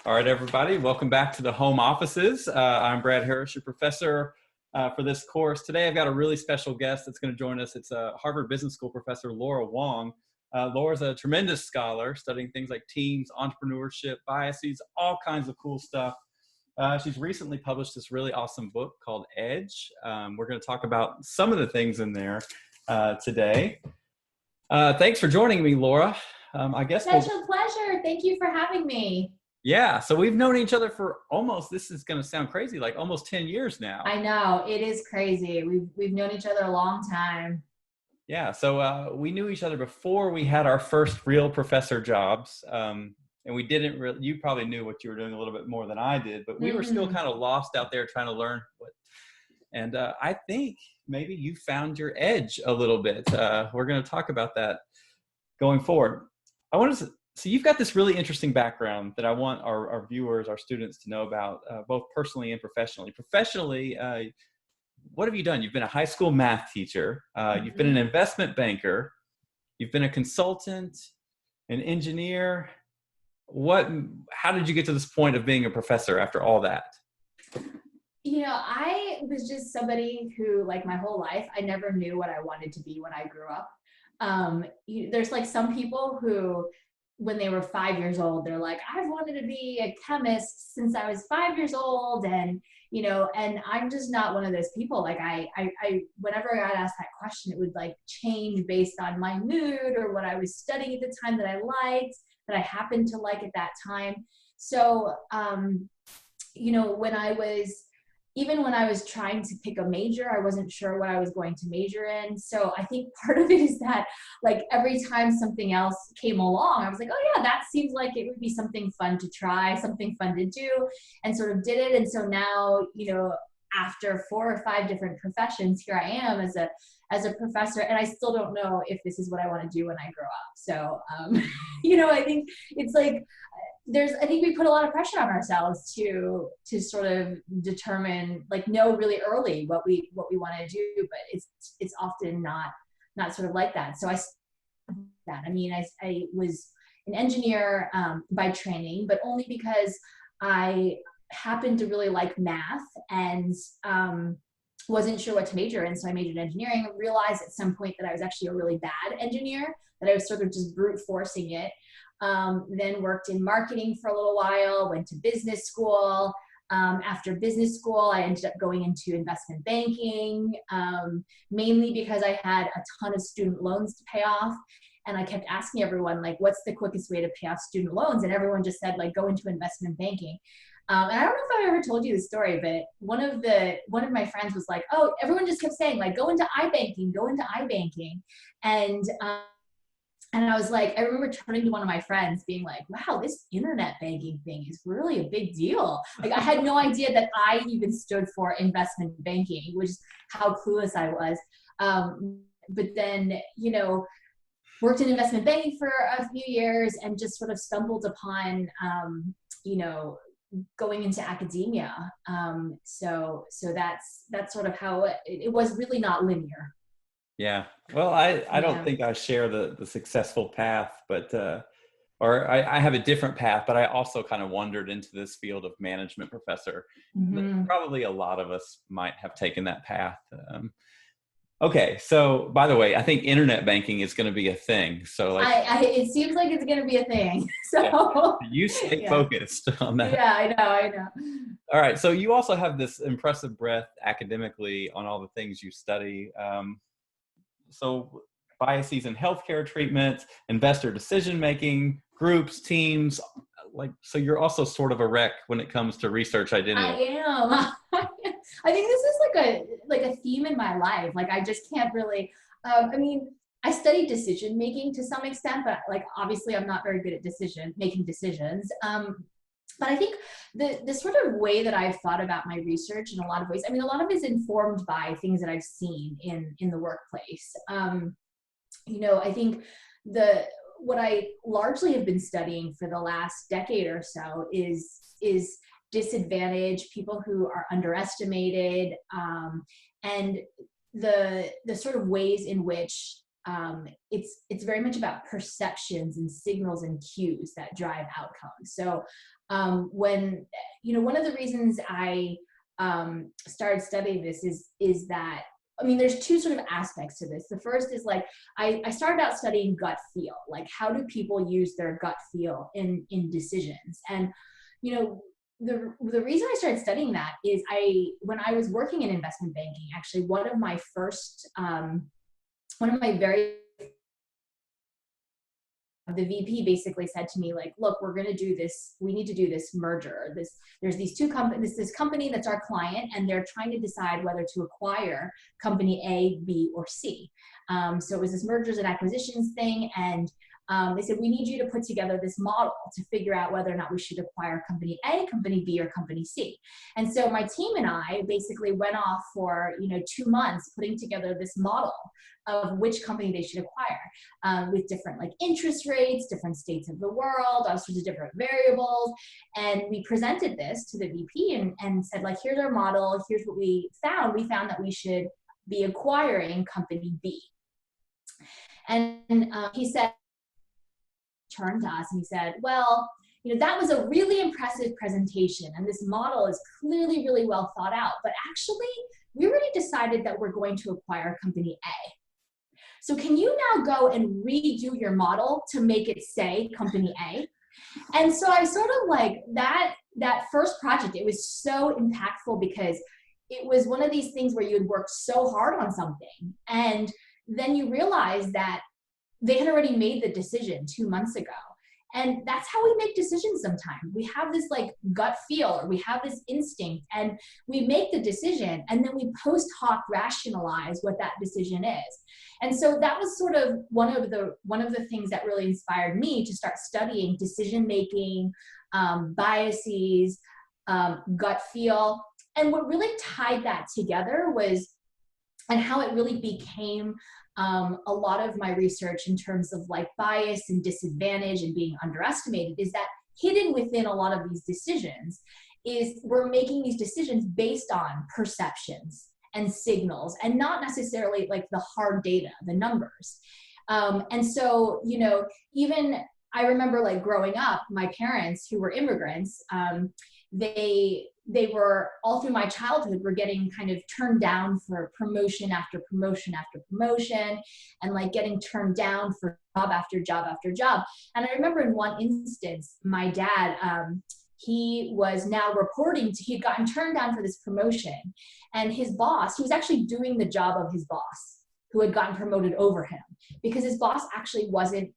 All right, everybody, welcome back to the home offices. I'm Brad Harris, your professor for this course. Today, I've got a really special guest that's going to join us. It's Harvard Business School professor, Laura Huang. Laura's a tremendous scholar studying things like teams, entrepreneurship, biases, all kinds of cool stuff. She's recently published this really awesome book called Edge. We're going to talk about some of the things in there today. Thanks for joining me, Laura. I guess Such a pleasure. Thank you for having me. Yeah, so we've known each other for almost, this is going to sound crazy, like almost 10 years now. I know, it is crazy. We've known each other a long time. Yeah, so we knew each other before we had our first real professor jobs. And we didn't really, you probably knew what you were doing a little bit more than I did, but we were still kind of lost out there trying to learn and I think maybe you found your edge a little bit. We're going to talk about that going forward. So you've got this really interesting background that I want our viewers, our students to know about, both personally and professionally. Professionally, what have you done? You've been a high school math teacher. You've been an investment banker. You've been a consultant, an engineer. How did you get to this point of being a professor after all that? You know, I was just somebody who, like my whole life, I never knew what I wanted to be when I grew up. There's like some people who, when they were 5 years old, they're like, I've wanted to be a chemist since I was 5 years old. And, you know, and I'm just not one of those people. Like I whenever I got asked that question, it would like change based on my mood or what I was studying at the time that I liked, that I happened to like at that time. So, you know, even when I was trying to pick a major, I wasn't sure what I was going to major in. So I think part of it is that like every time something else came along, I was like, oh yeah, that seems like it would be something fun to try, something fun to do, and sort of did it. And so now, you know, after 4 or 5 different professions, here I am as a professor, and I still don't know if this is what I want to do when I grow up. So, you know, I think it's like, I think we put a lot of pressure on ourselves to sort of determine, like, know really early what we want to do, but it's often not sort of like that. So I was an engineer by training, but only because I happened to really like math and wasn't sure what to major in. So I majored in engineering, realized at some point that I was actually a really bad engineer, that I was sort of just brute forcing it. Then worked in marketing for a little while, went to business school. After business school, I ended up going into investment banking, mainly because I had a ton of student loans to pay off. And I kept asking everyone, like, what's the quickest way to pay off student loans? And everyone just said, like, go into investment banking. And I don't know if I've ever told you the story, but one of my friends was like, oh, everyone just kept saying, like, go into iBanking, go into iBanking. And I was like, I remember turning to one of my friends being like, wow, this internet banking thing is really a big deal. Like, I had no idea that I even stood for investment banking, which is how clueless I was. But then, you know, worked in investment banking for a few years and just sort of stumbled upon, you know, going into academia. So that's sort of how it was really not linear. Yeah. Well, I don't think I share the successful path, but, or I have a different path, but I also kind of wandered into this field of management professor. Probably a lot of us might have taken that path. Okay. So by the way, I think internet banking is going to be a thing. So like, it seems like it's going to be a thing. So yeah, you stay focused on that. Yeah, I know. All right. So you also have this impressive breadth academically on all the things you study. So biases in healthcare treatment, investor decision-making, groups, teams, like, so you're also sort of a wreck when it comes to research identity. I am. I think this is like a theme in my life. Like, I just can't really, I mean, I study decision-making to some extent, but like, obviously I'm not very good at making decisions. But I think the sort of way that I've thought about my research in a lot of ways, I mean, a lot of it is informed by things that I've seen in the workplace. You know, I think what I largely have been studying for the last decade or so is disadvantaged, people who are underestimated, and the sort of ways in which it's very much about perceptions and signals and cues that drive outcomes. So when, one of the reasons I started studying this is that, I mean, there's two sort of aspects to this. The first is like, I started out studying gut feel, like how do people use their gut feel in decisions? And, the reason I started studying that is when I was working in investment banking, actually, one of my very the VP basically said to me, like, look, we're going to do this. We need to do this merger. There's these two companies, this company that's our client, and they're trying to decide whether to acquire company A, B, or C. So it was this mergers and acquisitions thing. And they said, we need you to put together this model to figure out whether or not we should acquire company A, company B, or company C. And so my team and I basically went off for, 2 months putting together this model of which company they should acquire, with different like interest rates, different states of the world, all sorts of different variables. And we presented this to the VP and said, like, here's our model. Here's what we found. We found that we should be acquiring company B. And he said, turned to us and he said, well, that was a really impressive presentation and this model is clearly really well thought out, but actually we already decided that we're going to acquire company A. So can you now go and redo your model to make it say company A? And so I sort of like that first project, it was so impactful because it was one of these things where you had worked so hard on something and then you realize that they had already made the decision 2 months ago. And that's how we make decisions sometimes. We have this like gut feel or we have this instinct and we make the decision and then we post hoc rationalize what that decision is. And so that was sort of one of the things that really inspired me to start studying decision making, biases, gut feel. And what really tied that together was, and how it really became a lot of my research in terms of like bias and disadvantage and being underestimated, is that hidden within a lot of these decisions is we're making these decisions based on perceptions and signals and not necessarily like the hard data, the numbers. And so, even I remember like growing up, my parents who were immigrants, they were all through my childhood were getting kind of turned down for promotion after promotion after promotion and like getting turned down for job after job after job. And I remember in one instance, my dad, he was now he'd gotten turned down for this promotion and his boss, he was actually doing the job of his boss who had gotten promoted over him because his boss actually wasn't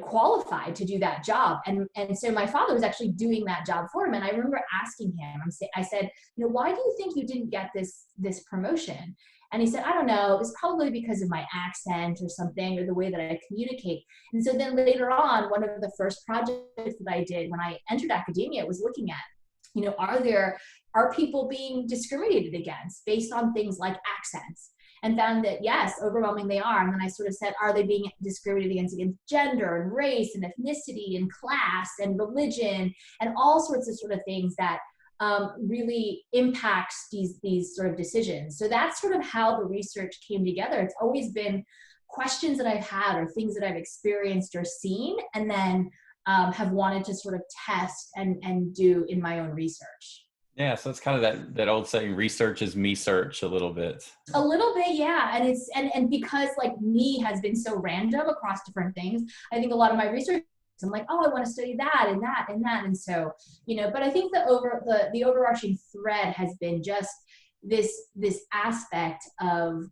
qualified to do that job. And so my father was actually doing that job for him. And I remember asking him, I said, why do you think you didn't get this promotion? And he said, I don't know, it's probably because of my accent or something, or the way that I communicate. And so then later on, one of the first projects that I did when I entered academia was looking at, are people being discriminated against based on things like accents? And found that, yes, overwhelmingly they are. And then I sort of said, are they being discriminated against gender and race and ethnicity and class and religion and all sorts of sort of things that really impacts these sort of decisions. So that's sort of how the research came together. It's always been questions that I've had or things that I've experienced or seen and then have wanted to sort of test and do in my own research. Yeah, so it's kind of that old saying, research is me search a little bit. A little bit, yeah. And it's and because like me has been so random across different things, I think a lot of my research, I'm like, oh, I want to study that and that and that. And so, but I think the overarching thread has been just this aspect of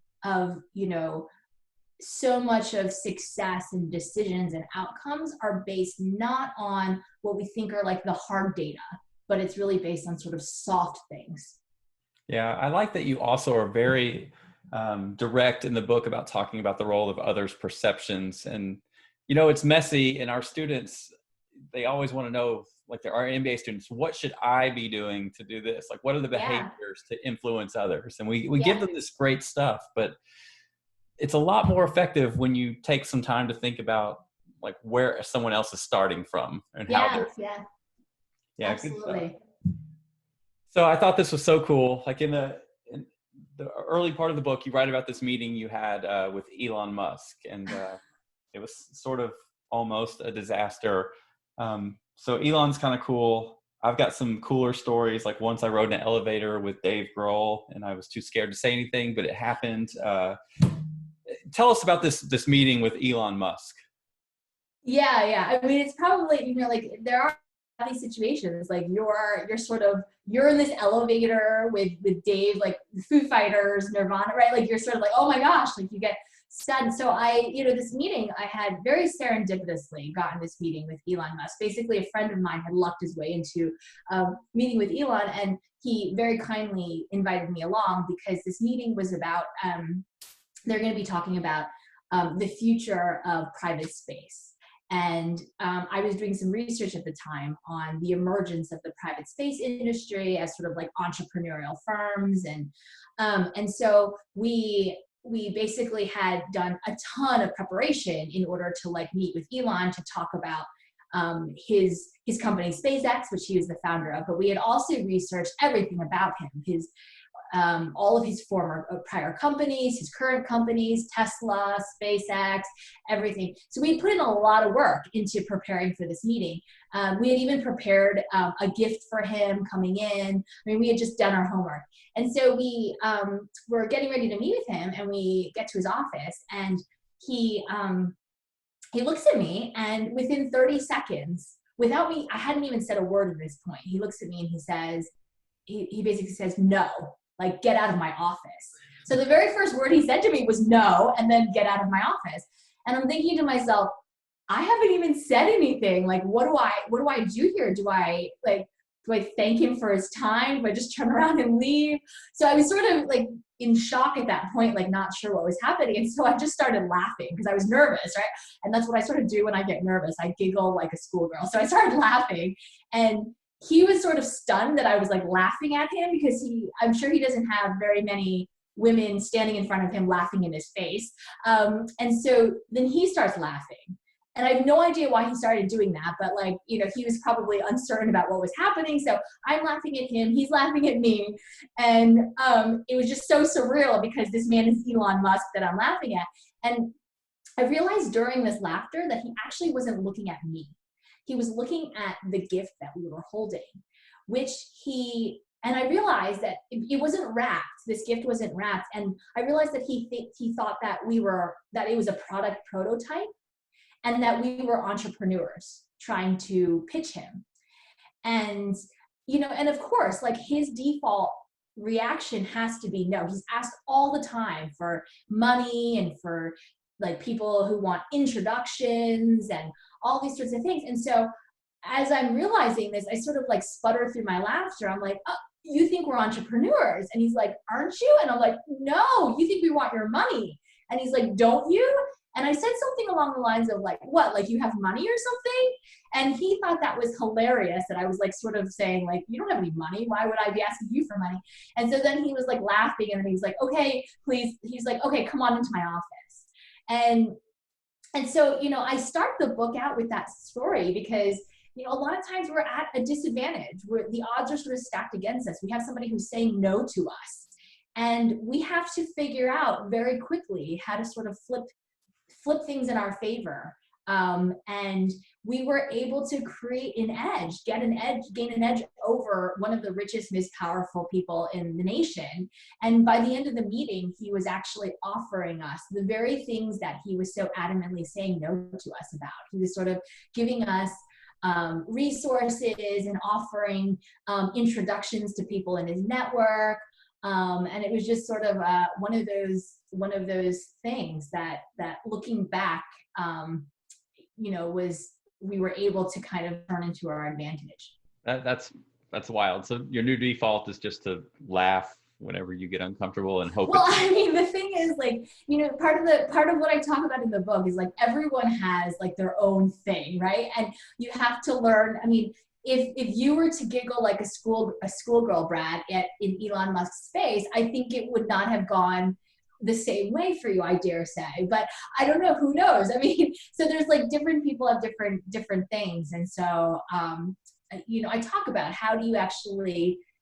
so much of success and decisions and outcomes are based not on what we think are like the hard data, but it's really based on sort of soft things. Yeah, I like that you also are very direct in the book about talking about the role of others' perceptions. And, it's messy, and our students, they always want to know, like our MBA students, what should I be doing to do this? Like, what are the behaviors to influence others? And we give them this great stuff, but it's a lot more effective when you take some time to think about like where someone else is starting from and how they're. Yeah, absolutely. So I thought this was so cool. Like the early part of the book, you write about this meeting you had with Elon Musk, and it was sort of almost a disaster. So Elon's kind of cool. I've got some cooler stories. Like once I rode in an elevator with Dave Grohl, and I was too scared to say anything, but it happened. Tell us about this meeting with Elon Musk. Yeah. I mean, it's probably, you know, like there are these situations, like you're in this elevator with Dave, like the Foo Fighters, Nirvana, right? Like you're sort of like, oh my gosh, like you get stunned. So this meeting, I had very serendipitously gotten this meeting with Elon Musk. Basically, a friend of mine had lucked his way into a meeting with Elon, and he very kindly invited me along because this meeting was about, they're going to be talking about the future of private space. And I was doing some research at the time on the emergence of the private space industry as sort of like entrepreneurial firms. And so we basically had done a ton of preparation in order to like meet with Elon to talk about his company SpaceX, which he was the founder of. But we had also researched everything about him, his all of his former prior companies, his current companies, Tesla, SpaceX, everything. So we put in a lot of work into preparing for this meeting. We had even prepared a gift for him coming in. I mean, we had just done our homework. And so we were getting ready to meet with him, and we get to his office, and he looks at me, and within 30 seconds, without me, I hadn't even said a word at this point, he looks at me and he says, he basically says, no, like get out of my office. So the very first word he said to me was no, and then get out of my office. And I'm thinking to myself, I haven't even said anything. Like, what do I do here? Do I thank him for his time? Do I just turn around and leave? So I was sort of like in shock at that point, like not sure what was happening. And so I just started laughing because I was nervous, right? And that's what I sort of do when I get nervous. I giggle like a schoolgirl. So I started laughing, and he was sort of stunned that I was like laughing at him because I'm sure he doesn't have very many women standing in front of him laughing in his face. And so then he starts laughing. And I have no idea why he started doing that, but like, you know, he was probably uncertain about what was happening. So I'm laughing at him, he's laughing at me. And it was just so surreal because this man is Elon Musk that I'm laughing at. And I realized during this laughter that he actually wasn't looking at me. He was looking at the gift that we were holding, and I realized that it wasn't wrapped. This gift wasn't wrapped. And I realized that he thought that that it was a product prototype and that we were entrepreneurs trying to pitch him. And, you know, and of course, like his default reaction has to be no. He's asked all the time for money and for like people who want introductions and all these sorts of things. And so as I'm realizing this, I sort of like sputter through my laughter. I'm like, oh, you think we're entrepreneurs? And he's like, aren't you? And I'm like, no, you think we want your money? And he's like, don't you? And I said something along the lines of like, what, like you have money or something? And he thought that was hilarious that I was like sort of saying like, you don't have any money. Why would I be asking you for money? And so then he was like laughing, and then he was like, okay, please. He's like, okay, come on into my office. And so, you know, I start the book out with that story because, you know, a lot of times we're at a disadvantage where the odds are sort of stacked against us. We have somebody who's saying no to us, and we have to figure out very quickly how to sort of flip things in our favor. And we were able to create an edge, gain an edge over one of the richest, most powerful people in the nation. And by the end of the meeting, he was actually offering us the very things that he was so adamantly saying no to us about. He was sort of giving us resources and offering introductions to people in his network. And it was just sort of one of those things that looking back, you know, we were able to kind of turn into our advantage. That's wild. So your new default is just to laugh whenever you get uncomfortable and hope. Well, I mean, the thing is, like, you know, part of what I talk about in the book is like everyone has like their own thing, right? And you have to learn. I mean, if you were to giggle like a schoolgirl, Brad, in Elon Musk's face, I think it would not have gone the same way for you, I dare say. But I don't know, who knows? I mean, so there's like different people have different things. And so, you know, I talk about how do you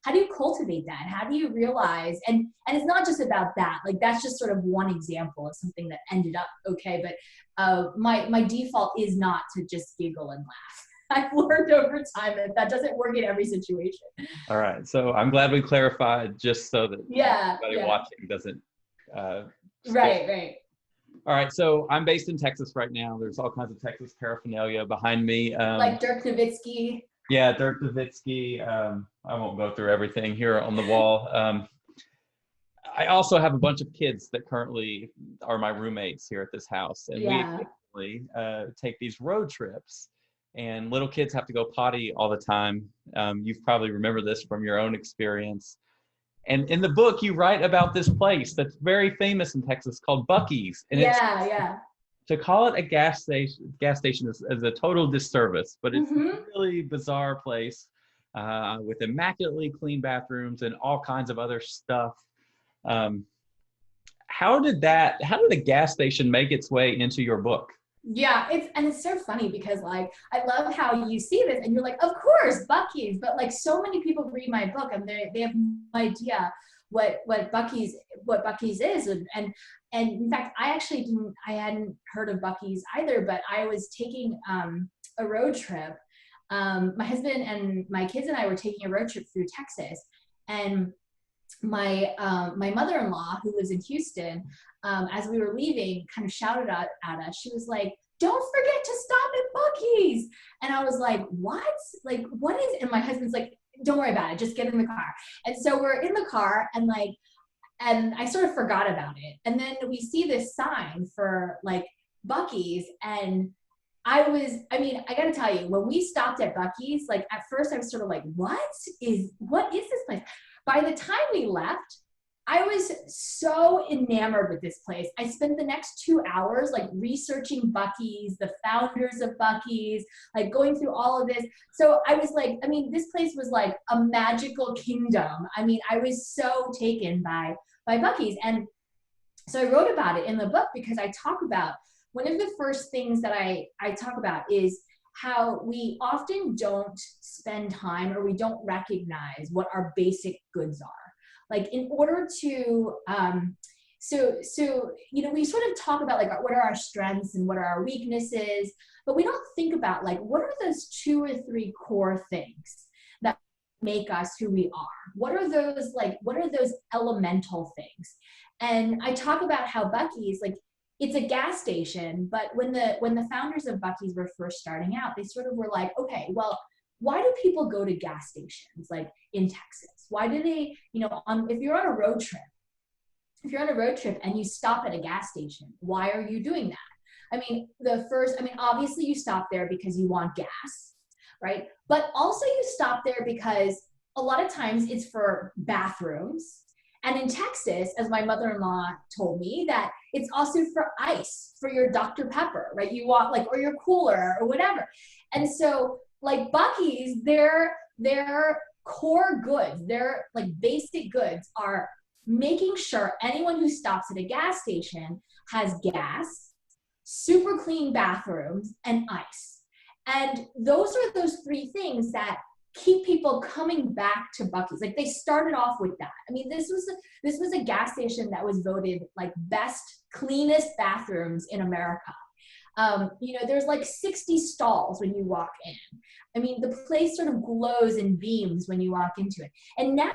how do you cultivate that? How do you realize, and it's not just about that, like that's just sort of one example of something that ended up okay, but my default is not to just giggle and laugh. I've learned over time that that doesn't work in every situation. All right. So I'm glad we clarified, just so that Yeah, anybody yeah. watching doesn't Right, right. All right. So I'm based in Texas right now. There's all kinds of Texas paraphernalia behind me. Like Dirk Nowitzki. Yeah, Dirk Nowitzki. I won't go through everything here on the wall. I also have a bunch of kids that currently are my roommates here at this house, and we Yeah. occasionally take these road trips. And little kids have to go potty all the time. You've probably remember this from your own experience. And in the book, you write about this place that's very famous in Texas called Buc-ee's, and it's Yeah, yeah. to call it a gas station is a total disservice, but it's a Mm-hmm. really bizarre place with immaculately clean bathrooms and all kinds of other stuff. Um, how did a gas station make its way into your book? Yeah, it's so funny because like I love how you see this and you're like, of course, Buc-ee's, but like so many people read my book and they have no idea what Buc-ee's is, and in fact I hadn't heard of Buc-ee's either, but I was taking a road trip. My husband and my kids and I were taking a road trip through Texas, and my mother-in-law, who lives in Houston, as we were leaving, kind of shouted at us. She was like, "Don't forget to stop at Buc-ee's." And I was like, "What? Like, what is?" And my husband's like, "Don't worry about it. Just get in the car." And so we're in the car, and I sort of forgot about it. And then we see this sign for like Buc-ee's, and I mean, I gotta tell you, when we stopped at Buc-ee's, like at first I was sort of like, what is this place? By the time we left, I was so enamored with this place. I spent the next 2 hours like researching Buc-ee's, the founders of Buc-ee's, like going through all of this. So I was like, I mean, this place was like a magical kingdom. I mean, I was so taken by Buc-ee's. And so I wrote about it in the book because I talk about one of the first things that I talk about is how we often don't spend time or we don't recognize what our basic goods are. Like in order to, you know, we sort of talk about like what are our strengths and what are our weaknesses, but we don't think about like what are those 2 or 3 core things that make us who we are? What are those elemental things? And I talk about how Buc-ee's, like, it's a gas station, but when the founders of Buc-ee's were first starting out, they sort of were like, okay, well, why do people go to gas stations like in Texas? Why do they, you know, if you're on a road trip, and you stop at a gas station, why are you doing that? I mean, obviously you stop there because you want gas, right? But also you stop there because a lot of times it's for bathrooms. And in Texas, as my mother-in-law told me, that it's also for ice, for your Dr. Pepper, right? You want like, or your cooler or whatever. And so like Buc-ee's, their core goods, their like basic goods are making sure anyone who stops at a gas station has gas, super clean bathrooms, and ice. And those are those 3 things that keep people coming back to Buc-ee's. Like they started off with that. I mean, this was a gas station that was voted like best cleanest bathrooms in America. You know, there's like 60 stalls when you walk in. I mean, the place sort of glows and beams when you walk into it. And now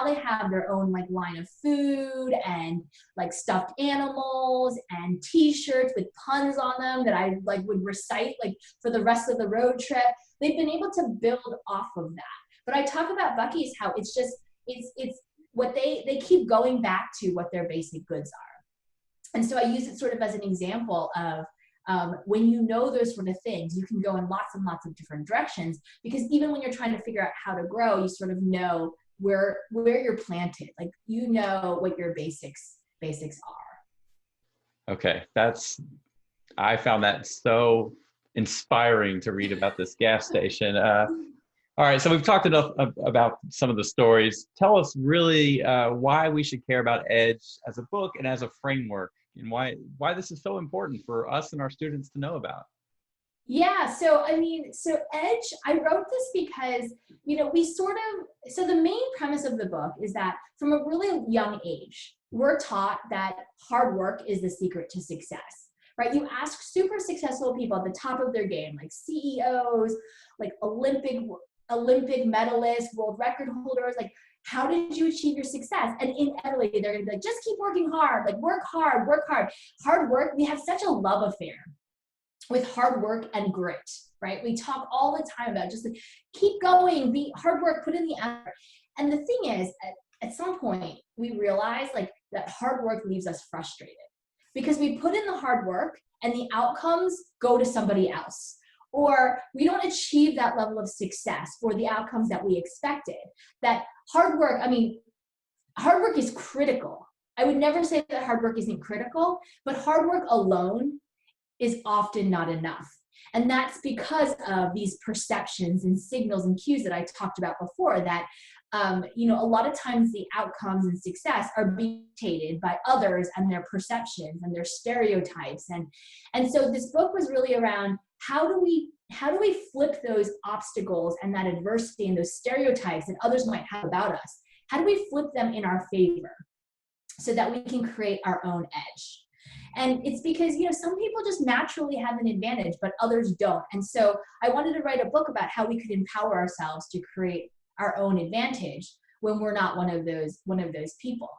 they have their own like line of food and like stuffed animals and T-shirts with puns on them that I like would recite like for the rest of the road trip. They've been able to build off of that. But I talk about Buc-ee's, how it's what they keep going back to what their basic goods are. And so I use it sort of as an example of when you know those sort of things, you can go in lots and lots of different directions, because even when you're trying to figure out how to grow, you sort of know where you're planted, like you know what your basics are. Okay, I found that so inspiring to read about this gas station. All right, so we've talked enough about some of the stories. Tell us really why we should care about EDGE as a book and as a framework, and why this is so important for us and our students to know about. Yeah, so I mean, so Edge, I wrote this because, we sort of, so the main premise of the book is that from a really young age, we're taught that hard work is the secret to success, right? You ask super successful people at the top of their game, like CEOs, like Olympic medalists, world record holders, like, how did you achieve your success? And inevitably, they're gonna be like, just keep working hard, like work hard, work hard. Hard work, we have such a love affair with hard work and grit, right? We talk all the time about just like, keep going, be hard work, put in the effort. And the thing is, at some point, we realize like that hard work leaves us frustrated because we put in the hard work and the outcomes go to somebody else. Or we don't achieve that level of success or the outcomes that we expected. That hard work, I mean, hard work is critical. I would never say that hard work isn't critical, but hard work alone is often not enough. And that's because of these perceptions and signals and cues that I talked about before that, a lot of times the outcomes and success are being dictated by others and their perceptions and their stereotypes. And so this book was really around how do we flip those obstacles and that adversity and those stereotypes that others might have about us? How do we flip them in our favor so that we can create our own edge? And it's because, some people just naturally have an advantage, but others don't. And so I wanted to write a book about how we could empower ourselves to create our own advantage when we're not one of those people.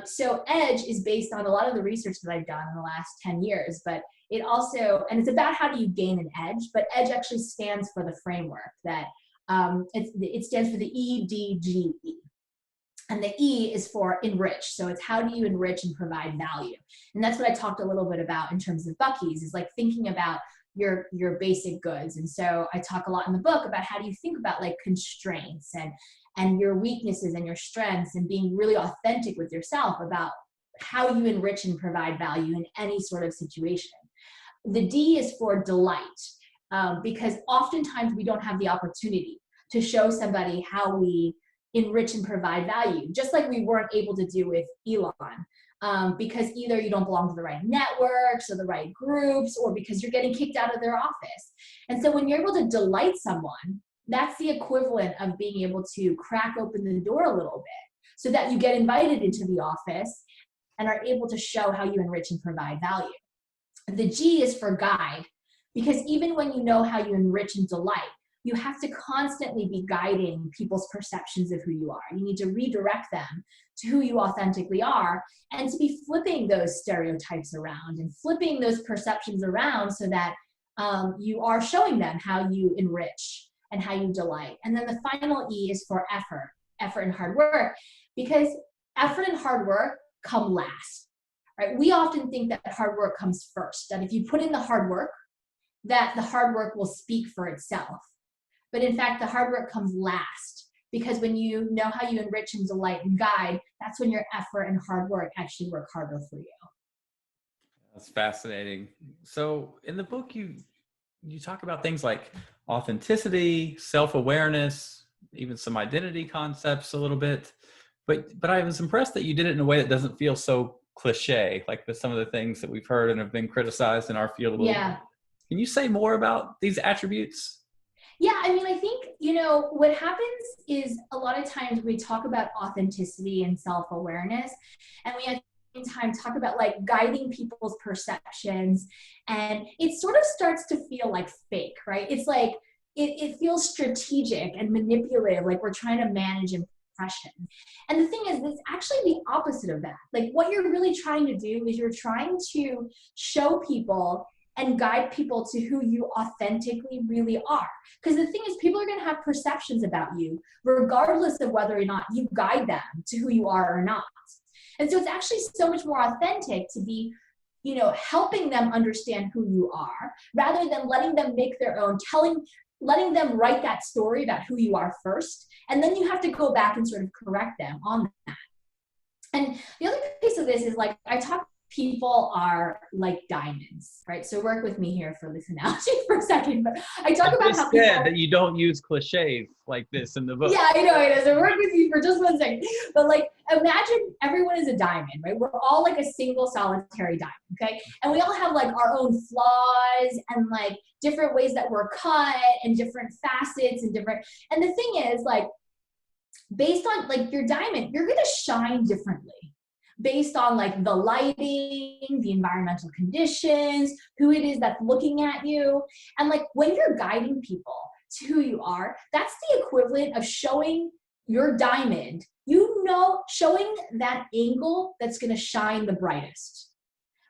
So Edge is based on a lot of the research that I've done in the last 10 years, but it also, and it's about how do you gain an edge, but Edge actually stands for the framework that it stands for the EDGE. And the E is for enrich. So it's how do you enrich and provide value? And that's what I talked a little bit about in terms of Buc-ee's, is like thinking about your basic goods. And so I talk a lot in the book about how do you think about like constraints and your weaknesses and your strengths and being really authentic with yourself about how you enrich and provide value in any sort of situation. The D is for delight, because oftentimes we don't have the opportunity to show somebody how we enrich and provide value, just like we weren't able to do with Elon, because either you don't belong to the right networks or the right groups, or because you're getting kicked out of their office. And so when you're able to delight someone, that's the equivalent of being able to crack open the door a little bit so that you get invited into the office and are able to show how you enrich and provide value. The G is for guide, because even when you know how you enrich and delight, you have to constantly be guiding people's perceptions of who you are. You need to redirect them to who you authentically are and to be flipping those stereotypes around and flipping those perceptions around so that you are showing them how you enrich and how you delight. And then the final E is for effort and hard work, because effort and hard work come last, right? We often think that hard work comes first, that if you put in the hard work, that the hard work will speak for itself. But in fact, the hard work comes last, because when you know how you enrich and delight and guide, that's when your effort and hard work actually work harder for you. That's fascinating. So in the book, you talk about things like authenticity, self-awareness, even some identity concepts a little bit. But I was impressed that you did it in a way that doesn't feel so cliche, like some of the things that we've heard and have been criticized in our field a little bit. Can you say more about these attributes? Yeah, I mean, I think, what happens is a lot of times we talk about authenticity and self-awareness, and we at the same time talk about like guiding people's perceptions, and it sort of starts to feel like fake, right? It's like, it feels strategic and manipulative, like we're trying to manage impressions. And the thing is, it's actually the opposite of that. Like what you're really trying to do is you're trying to show people and guide people to who you authentically really are. Because the thing is, people are going to have perceptions about you, regardless of whether or not you guide them to who you are or not. And so it's actually so much more authentic to be, helping them understand who you are, rather than letting them make their own, letting them write that story about who you are first. And then you have to go back and sort of correct them on that. And the other piece of this is like, I talk people are like diamonds, right? So work with me here for this analogy for a second, but I talk about how people said that you don't use cliches like this in the book. yeah, I know it is. So work with you for just 1 second. But like, imagine everyone is a diamond, right? We're all like a single solitary diamond, okay? And we all have like our own flaws and like different ways that we're cut and different facets and different. And the thing is, like, based on like your diamond, you're gonna shine differently based on like the lighting, the environmental conditions, who it is that's looking at you. And like when you're guiding people to who you are, that's the equivalent of showing your diamond, showing that angle that's going to shine the brightest.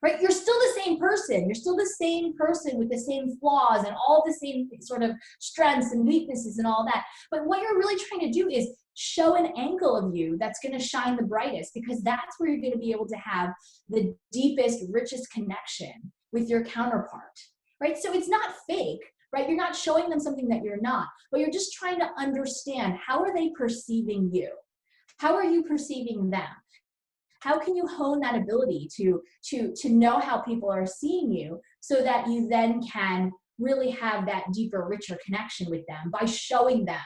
Right? You're still the same person. You're still the same person with the same flaws and all the same sort of strengths and weaknesses and all that. But what you're really trying to do is show an angle of you that's going to shine the brightest, because that's where you're going to be able to have the deepest, richest connection with your counterpart. Right? So it's not fake. Right? You're not showing them something that you're not, but you're just trying to understand, how are they perceiving you? How are you perceiving them? How can you hone that ability to know how people are seeing you, so that you then can really have that deeper, richer connection with them by showing them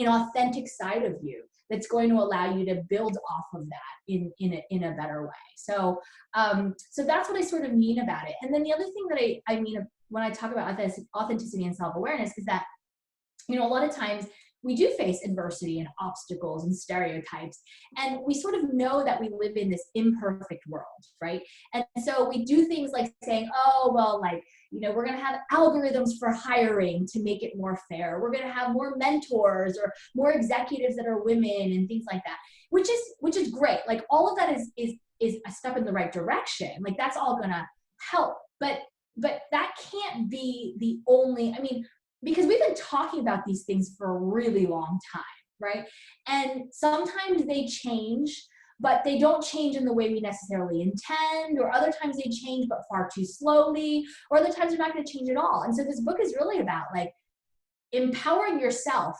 an authentic side of you that's going to allow you to build off of that in a better way. So so that's what I sort of mean about it. And then the other thing that I mean when I talk about authenticity and self-awareness is that, a lot of times we do face adversity and obstacles and stereotypes, and we sort of know that we live in this imperfect world, right? And so we do things like saying, oh, well, like, we're going to have algorithms for hiring to make it more fair. We're going to have more mentors or more executives that are women and things like that, which is great. Like, all of that is a step in the right direction. Like, that's all going to help. But that can't be the only, because we've been talking about these things for a really long time, right? And sometimes they change, but they don't change in the way we necessarily intend, or other times they change but far too slowly, or other times they're not going to change at all. And so this book is really about like empowering yourself,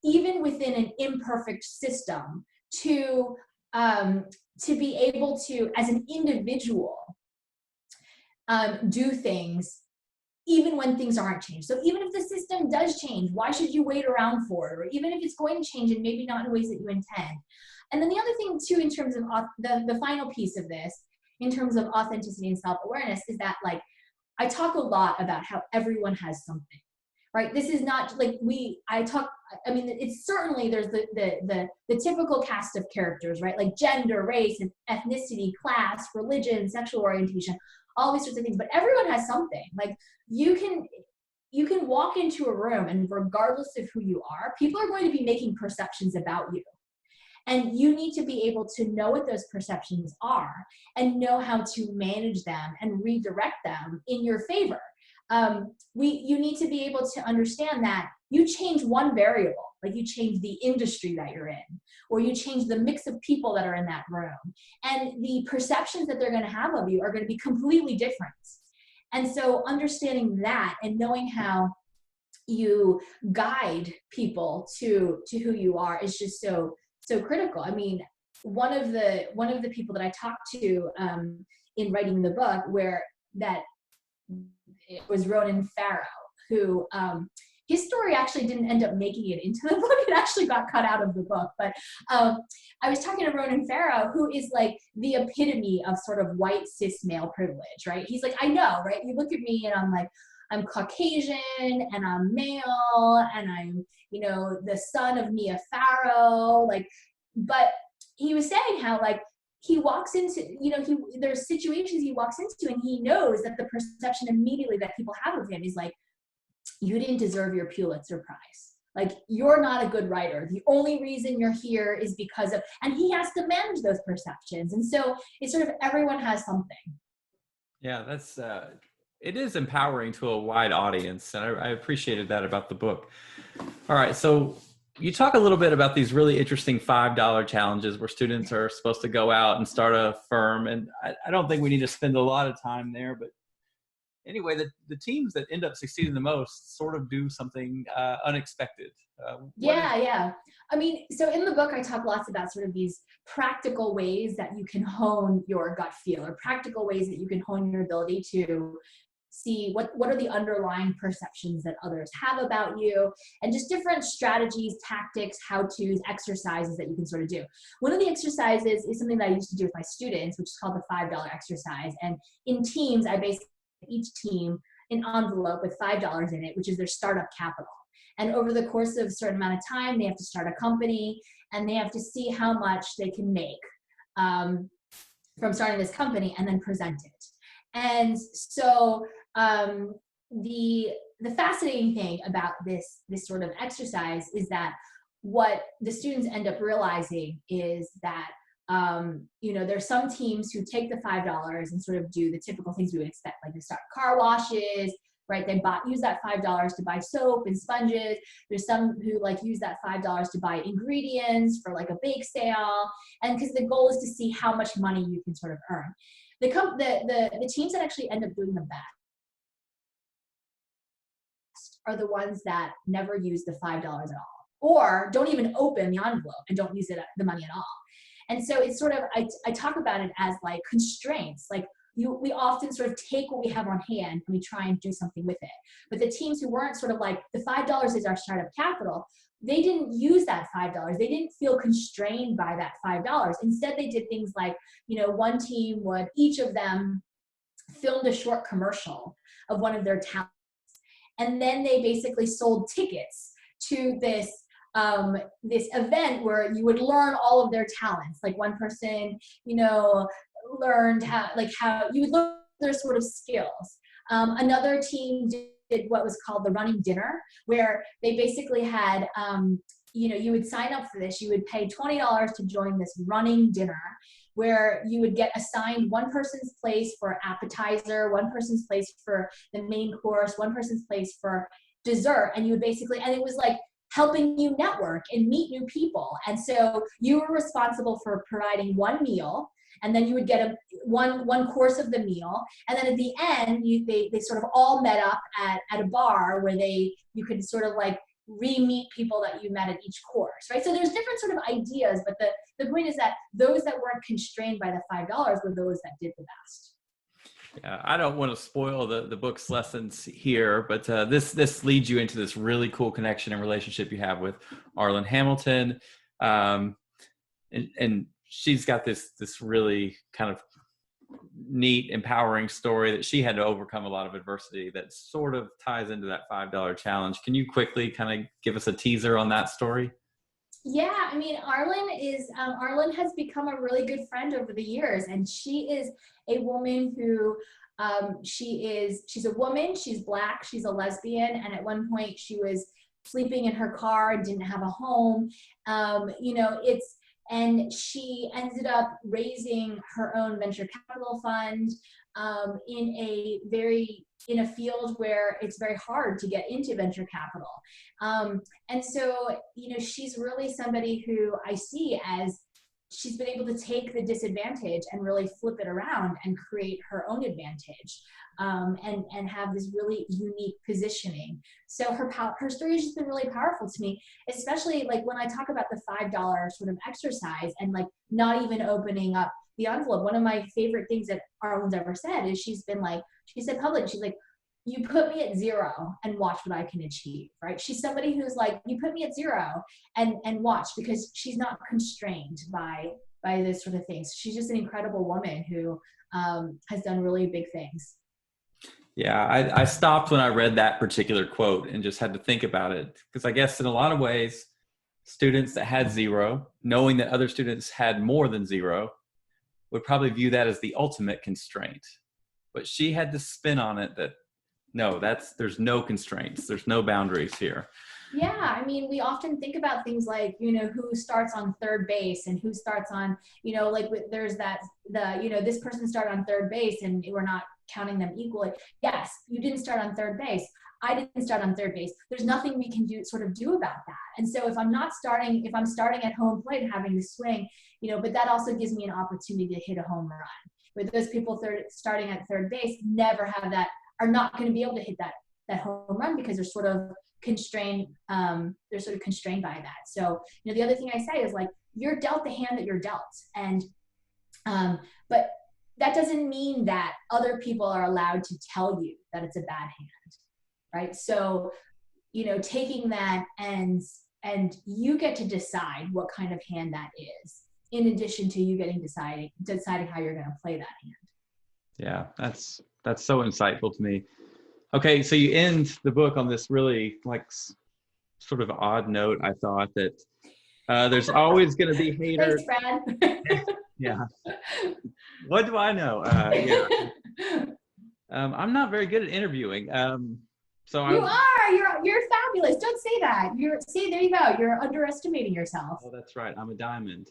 even within an imperfect system, to be able to, as an individual, do things even when things aren't changed. So even if the system does change, why should you wait around for it? Or even if it's going to change and maybe not in ways that you intend. And then the other thing too, in terms of the final piece of this, in terms of authenticity and self-awareness, is that like, I talk a lot about how everyone has something, right? This is not like it's certainly, there's the typical cast of characters, right? Like gender, race, and ethnicity, class, religion, sexual orientation, all these sorts of things, but everyone has something. Like, you can walk into a room, and regardless of who you are, people are going to be making perceptions about you. And you need to be able to know what those perceptions are and know how to manage them and redirect them in your favor. You need to be able to understand that you change one variable, like you change the industry that you're in, or you change the mix of people that are in that room, and the perceptions that they're going to have of you are going to be completely different. And so understanding that and knowing how you guide people to who you are is just so critical. I mean, one of the people that I talked to in writing the book, it was Ronan Farrow, who his story actually didn't end up making it into the book. It actually got cut out of the book. But I was talking to Ronan Farrow, who is like the epitome of sort of white cis male privilege, right? He's like, I know, right? You look at me and I'm like, I'm Caucasian and I'm male and I'm, the son of Mia Farrow. Like, but he was saying how like he walks into, there's situations he walks into and he knows that the perception immediately that people have of him is like, you didn't deserve your Pulitzer Prize. Like, you're not a good writer. The only reason you're here is because of, and he has to manage those perceptions. And so it's sort of, everyone has something. Yeah, that's, it is empowering to a wide audience. And I appreciated that about the book. All right. So you talk a little bit about these really interesting $5 challenges where students are supposed to go out and start a firm. And I don't think we need to spend a lot of time there, but anyway, the teams that end up succeeding the most sort of do something unexpected. Yeah. I mean, so in the book, I talk lots about sort of these practical ways that you can hone your gut feel, or practical ways that you can hone your ability to see what are the underlying perceptions that others have about you, and just different strategies, tactics, how-tos, exercises that you can sort of do. One of the exercises is something that I used to do with my students, which is called the $5 exercise. And in teams, I basically each team an envelope with $5 in it, which is their startup capital. And over the course of a certain amount of time, they have to start a company, and they have to see how much they can make from starting this company, and then present it. And so the fascinating thing about this sort of exercise is that what the students end up realizing is that there's some teams who take the $5 and sort of do the typical things we would expect, like they start car washes, right? They use that $5 to buy soap and sponges. There's some who use that $5 to buy ingredients for like a bake sale, and because the goal is to see how much money you can sort of earn. The teams that actually end up doing the best are the ones that never use the $5 at all, or don't even open the envelope and don't use the money at all. And so it's sort of, I talk about it as like constraints. Like we often sort of take what we have on hand and we try and do something with it. But the teams who weren't sort of like, the $5 is our startup capital, they didn't use that $5. They didn't feel constrained by that $5. Instead, they did things like, one team would, each of them filmed a short commercial of one of their talents. And then they basically sold tickets to this event where you would learn all of their talents. Like one person, learned how you would learn their sort of skills. Another team did what was called the running dinner, where they basically had, you would sign up for this. You would pay $20 to join this running dinner, where you would get assigned one person's place for appetizer, one person's place for the main course, one person's place for dessert. And you would basically, and it was like helping you network and meet new people. And so you were responsible for providing one meal, and then you would get one course of the meal. And then at the end, they sort of all met up at a bar where you could sort of like re-meet people that you met at each course, right? So there's different sort of ideas, but the point is that those that weren't constrained by the $5 were those that did the best. Yeah, I don't want to spoil the book's lessons here, but this leads you into this really cool connection and relationship you have with Arlen Hamilton, and she's got this really kind of neat, empowering story that she had to overcome a lot of adversity that sort of ties into that $5 challenge. Can you quickly kind of give us a teaser on that story? Yeah, I mean, Arlen has become a really good friend over the years, and she is a woman who, she's a woman, she's Black, she's a lesbian, and at one point she was sleeping in her car and didn't have a home. And she ended up raising her own venture capital fund in a field where it's very hard to get into venture capital. And so, she's really somebody who I see as she's been able to take the disadvantage and really flip it around and create her own advantage, and have this really unique positioning. So her story has just been really powerful to me, especially like when I talk about the $5 sort of exercise and like not even opening up the envelope. One of my favorite things that Arlen's ever said is she said publicly, she's like, you put me at 0 and watch what I can achieve, right? She's somebody who's like, you put me at 0 and watch, because she's not constrained by this sort of things. She's just an incredible woman who has done really big things. Yeah, I stopped when I read that particular quote and just had to think about it, because I guess in a lot of ways, students that had 0, knowing that other students had more than 0, would probably view that as the ultimate constraint. But she had to spin on it that, no, there's no constraints. There's no boundaries here. Yeah, I mean, we often think about things like, who starts on third base and who starts on, there's this person started on third base and we're not counting them equally. Yes, you didn't start on third base. I didn't start on third base. There's nothing we can do about that. And so if I'm starting at home plate and having the swing, but that also gives me an opportunity to hit a home run. But those people starting at third base never have that, are not going to be able to hit that that home run because they're sort of constrained. They're sort of constrained by that. So, the other thing I say is like, you're dealt the hand that you're dealt. And, but that doesn't mean that other people are allowed to tell you that it's a bad hand, right? So, taking that and you get to decide what kind of hand that is, in addition to you getting deciding how you're going to play that hand. Yeah, that's so insightful to me. Okay, so you end the book on this really like sort of odd note. I thought that there's always going to be haters. Thanks, Brad. Yeah. What do I know? Yeah. I'm not very good at interviewing. So You are. You're fabulous. Don't say that. There you go. You're underestimating yourself. Oh, that's right. I'm a diamond.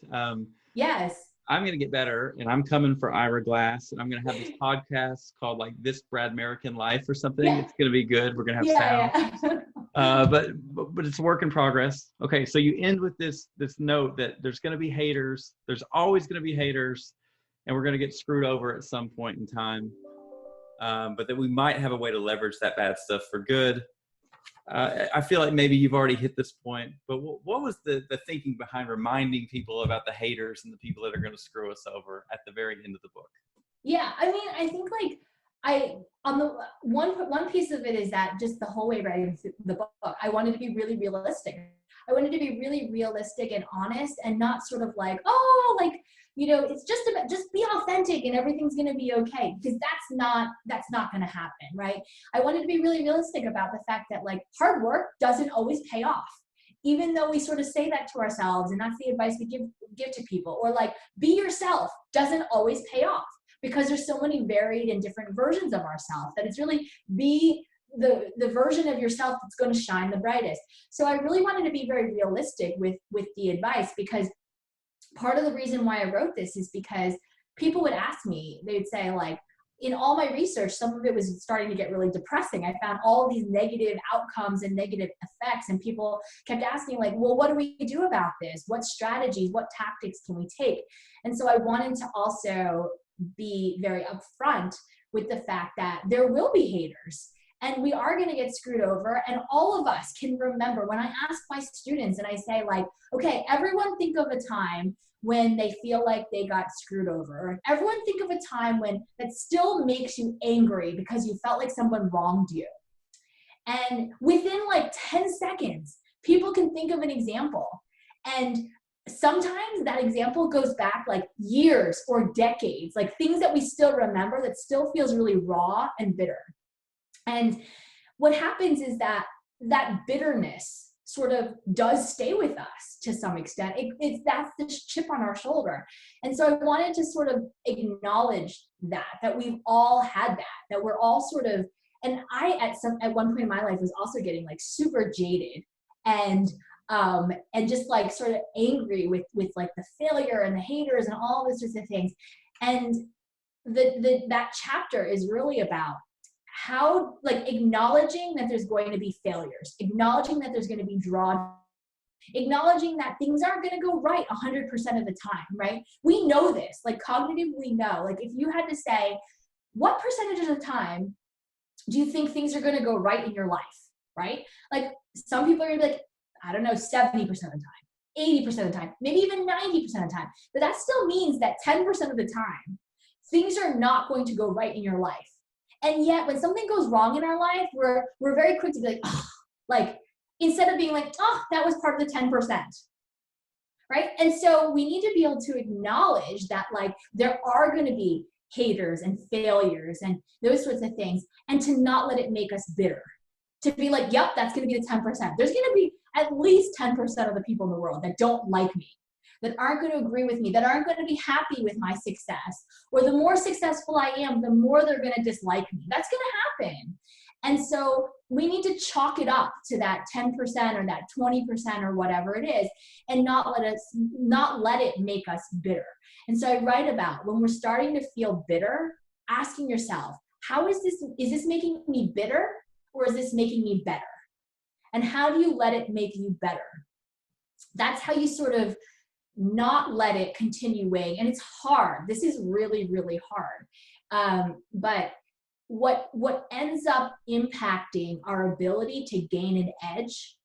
Yes. I'm going to get better, and I'm coming for Ira Glass, and I'm going to have this podcast called like This Brad American Life or something. Yeah. It's going to be good. We're going to have sound. Yeah. But it's a work in progress. Okay, so you end with this note that there's going to be haters. There's always going to be haters, and we're going to get screwed over at some point in time. But that we might have a way to leverage that bad stuff for good. I feel like maybe you've already hit this point, but what was the thinking behind reminding people about the haters and the people that are going to screw us over at the very end of the book? Yeah, I mean, I think like on the one piece of it is that just the whole way writing the book, I wanted to be really realistic. I wanted to be really realistic and honest, and not sort of like, oh, like, it's just about, just be authentic and everything's going to be okay, because that's not going to happen, right? I wanted to be really realistic about the fact that like hard work doesn't always pay off, even though we sort of say that to ourselves, and that's the advice we give to people. Or like, be yourself doesn't always pay off, because there's so many varied and different versions of ourselves, that it's really be the version of yourself that's going to shine the brightest. So I really wanted to be very realistic with the advice, because part of the reason why I wrote this is because people would ask me, they would say like, in all my research, some of it was starting to get really depressing. I found all these negative outcomes and negative effects, and people kept asking like, well, what do we do about this? What strategies, what tactics can we take? And so I wanted to also be very upfront with the fact that there will be haters, and we are going to get screwed over. And all of us can remember, when I ask my students and I say like, okay, everyone think of a time when they feel like they got screwed over. Or everyone think of a time when that still makes you angry because you felt like someone wronged you. And within like 10 seconds, people can think of an example. And sometimes that example goes back like years or decades, like things that we still remember that still feels really raw and bitter. And what happens is that bitterness sort of does stay with us to some extent. That's the chip on our shoulder. And so I wanted to sort of acknowledge that we've all had that we're all sort of, and I at one point in my life was also getting like super jaded and just like sort of angry with like the failure and the haters and all those sorts of things. And that chapter is really about how, like, acknowledging that there's going to be failures, acknowledging that there's going to be drawn, acknowledging that things aren't going to go right 100% of the time, right? We know this, like cognitively we know, like if you had to say, what percentage of the time do you think things are going to go right in your life, right? Like some people are going to be like, I don't know, 70% of the time, 80% of the time, maybe even 90% of the time. But that still means that 10% of the time, things are not going to go right in your life. And yet when something goes wrong in our life, we're very quick to be like, oh, like, instead of being like, oh, that was part of the 10%, right? And so we need to be able to acknowledge that, like, there are going to be haters and failures and those sorts of things, and to not let it make us bitter. To be like, yep, that's going to be the 10%. There's going to be at least 10% of the people in the world that don't like me, that aren't going to agree with me, that aren't going to be happy with my success. Or the more successful I am, the more they're going to dislike me. That's going to happen. And so we need to chalk it up to that 10% or that 20% or whatever it is, and not let it make us bitter. And so I write about when we're starting to feel bitter, asking yourself, is this making me bitter, or is this making me better? And how do you let it make you better? That's how you sort of not let it continue weighing. And it's hard. This is really, really hard. But what ends up impacting our ability to gain an edge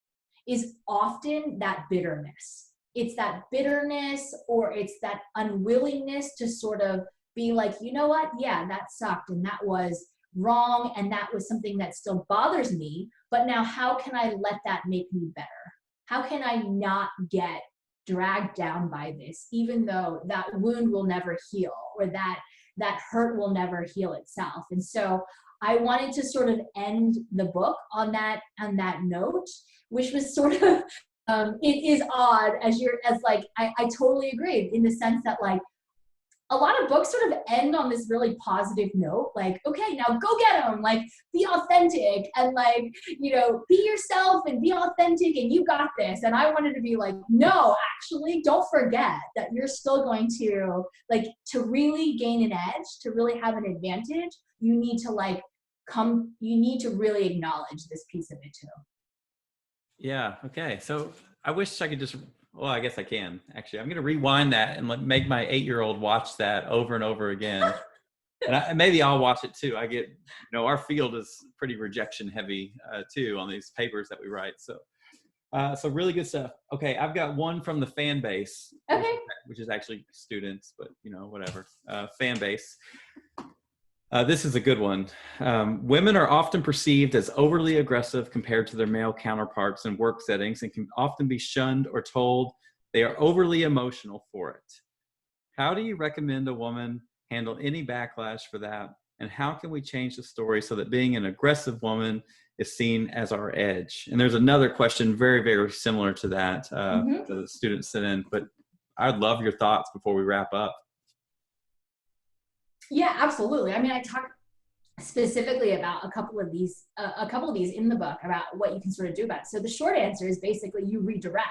is often that bitterness. It's that bitterness, or it's that unwillingness to sort of be like, you know what? Yeah, that sucked and that was wrong and that was something that still bothers me. But now, how can I let that make me better? How can I not get dragged down by this, even though that wound will never heal, or that hurt will never heal itself? And so I wanted to sort of end the book on that note, which was sort of it is odd I totally agree in the sense that like a lot of books sort of end on this really positive note, like, okay, now go get them, like be authentic and like, you know, be yourself and be authentic and you got this. And I wanted to be like, no, actually don't forget that you're still going to like, to really gain an edge, to really have an advantage, you need to you need to really acknowledge this piece of it too. Yeah. Okay. So I wish I could just, well, I guess I can actually. I'm going to rewind that and make my 8-year-old watch that over and over again. And maybe I'll watch it too. I get, our field is pretty rejection heavy too on these papers that we write. So really good stuff. Okay. I've got one from the fan base, Okay. which is actually students, but whatever. Fan base. This is a good one. Women are often perceived as overly aggressive compared to their male counterparts in work settings and can often be shunned or told they are overly emotional for it. How do you recommend a woman handle any backlash for that? And how can we change the story so that being an aggressive woman is seen as our edge? And there's another question very, very similar to that that the students sent in, but I'd love your thoughts before we wrap up. Yeah, absolutely. I mean, I talk specifically about a couple of these in the book about what you can sort of do about it. So the short answer is basically you redirect.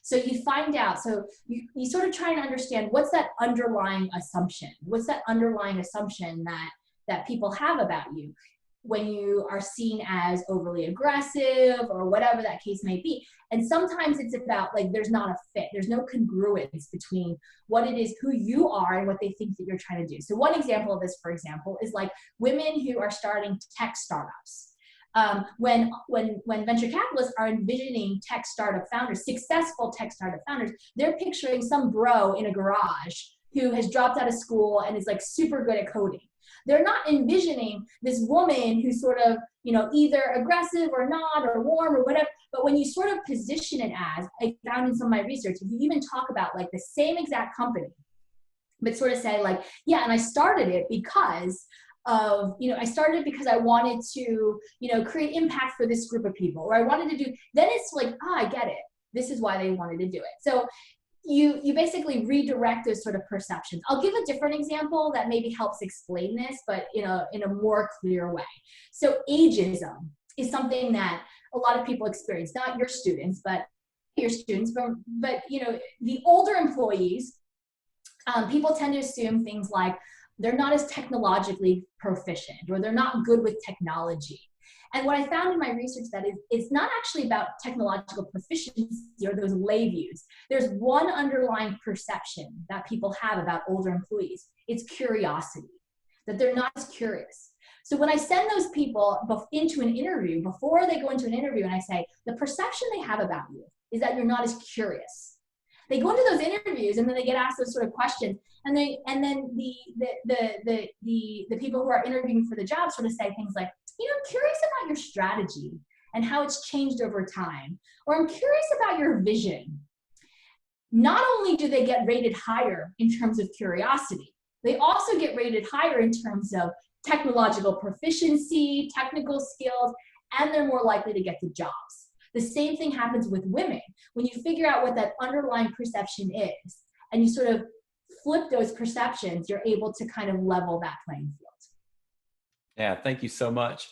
So you find out, so you sort of try and understand what's that underlying assumption? What's that underlying assumption that people have about you when you are seen as overly aggressive or whatever that case may be. And sometimes it's about like, there's not a fit. There's no congruence between what it is, who you are and what they think that you're trying to do. So one example of this, for example, is like women who are starting tech startups. When venture capitalists are envisioning tech startup founders, successful tech startup founders, they're picturing some bro in a garage who has dropped out of school and is like super good at coding. They're not envisioning this woman who's sort of, either aggressive or not, or warm or whatever. But when you sort of position it as, I found in some of my research, if you even talk about like the same exact company, but sort of say like, yeah, and I started it because of, I started it because I wanted to, create impact for this group of people, or I wanted to do, then it's like, I get it. This is why they wanted to do it. So you basically redirect those sort of perceptions. I'll give a different example that maybe helps explain this, but in a more clear way. So ageism is something that a lot of people experience, not your students, but the older employees, people tend to assume things like they're not as technologically proficient, or they're not good with technology. And what I found in my research that is, it's not actually about technological proficiency or those lay views. There's one underlying perception that people have about older employees. It's curiosity, that they're not as curious. So when I send those people into an interview, before they go into an interview, and I say, the perception they have about you is that you're not as curious. They go into those interviews and then they get asked those sort of questions. And then the people who are interviewing for the job sort of say things like, I'm curious about your strategy and how it's changed over time. Or I'm curious about your vision. Not only do they get rated higher in terms of curiosity, they also get rated higher in terms of technological proficiency, technical skills, and they're more likely to get the jobs. The same thing happens with women. When you figure out what that underlying perception is, and you sort of flip those perceptions, you're able to kind of level that playing field. Yeah, thank you so much.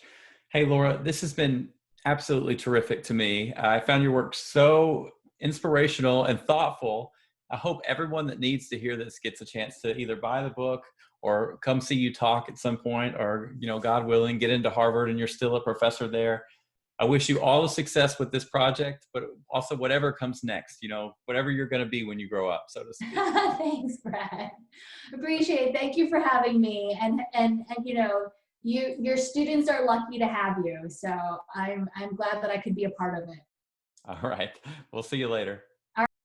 Hey, Laura, this has been absolutely terrific to me. I found your work so inspirational and thoughtful. I hope everyone that needs to hear this gets a chance to either buy the book or come see you talk at some point, or, God willing, get into Harvard and you're still a professor there. I wish you all the success with this project, but also whatever comes next, whatever you're going to be when you grow up, so to speak. Thanks, Brad. Appreciate it. Thank you for having me. And your students are lucky to have you. So I'm glad that I could be a part of it. All right. We'll see you later.